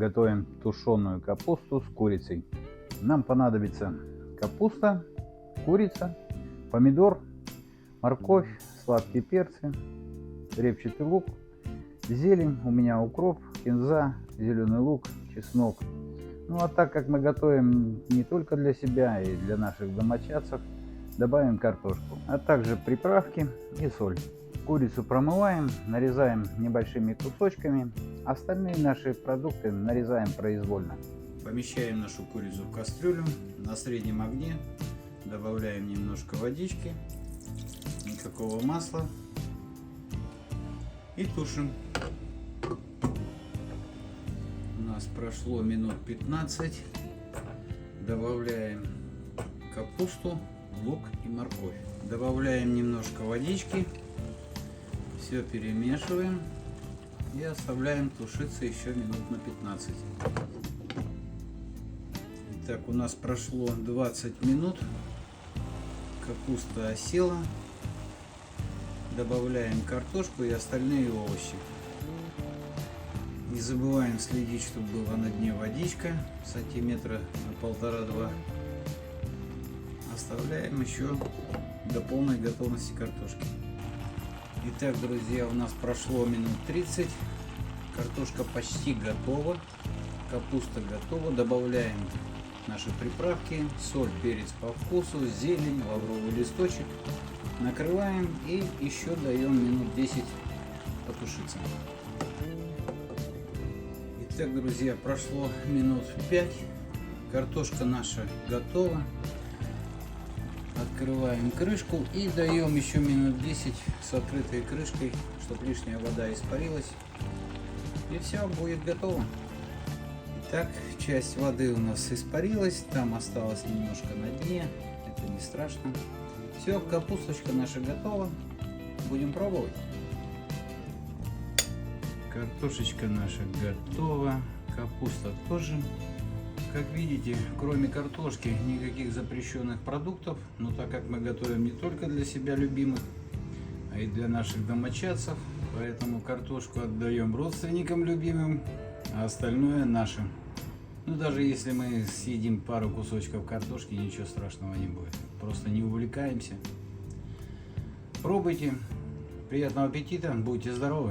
готовим тушеную капусту с курицей. Нам понадобится капуста, курица, помидор, морковь, сладкие перцы, репчатый лук, зелень, у меня укроп, кинза, зеленый лук, чеснок. Ну а так как мы готовим не только для себя и для наших домочадцев, добавим картошку, а также приправки и соль. Курицу промываем, нарезаем небольшими кусочками, остальные наши продукты нарезаем произвольно. Помещаем нашу курицу в кастрюлю на среднем огне, добавляем немножко водички, никакого масла и тушим. У нас прошло минут 15, добавляем капусту, лук и морковь. Добавляем немножко водички, все перемешиваем и оставляем тушиться еще минут на 15. Итак, у нас прошло 20 минут, капуста осела, добавляем картошку и остальные овощи. Не забываем следить, чтобы была на дне водичка сантиметра на 1,5-2. Оставляем еще до полной готовности картошки. Итак, друзья, у нас прошло минут 30. Картошка почти готова. Капуста готова. Добавляем наши приправки. Соль, перец по вкусу, зелень, лавровый листочек. Накрываем и еще даем минут 10 потушиться. Итак, друзья, прошло минут 5. Картошка наша готова. Открываем крышку и даем еще минут 10 с открытой крышкой, чтобы лишняя вода испарилась. И все, будет готово. Итак, часть воды у нас испарилась, там осталось немножко на дне, это не страшно. Все, капусточка наша готова, будем пробовать. Картошечка наша готова, капуста тоже. Как видите, кроме картошки никаких запрещенных продуктов, но так как мы готовим не только для себя любимых, а и для наших домочадцев, поэтому картошку отдаем родственникам любимым, а остальное нашим. Ну даже если мы съедим пару кусочков картошки, ничего страшного не будет, просто не увлекаемся. Пробуйте, приятного аппетита, будьте здоровы!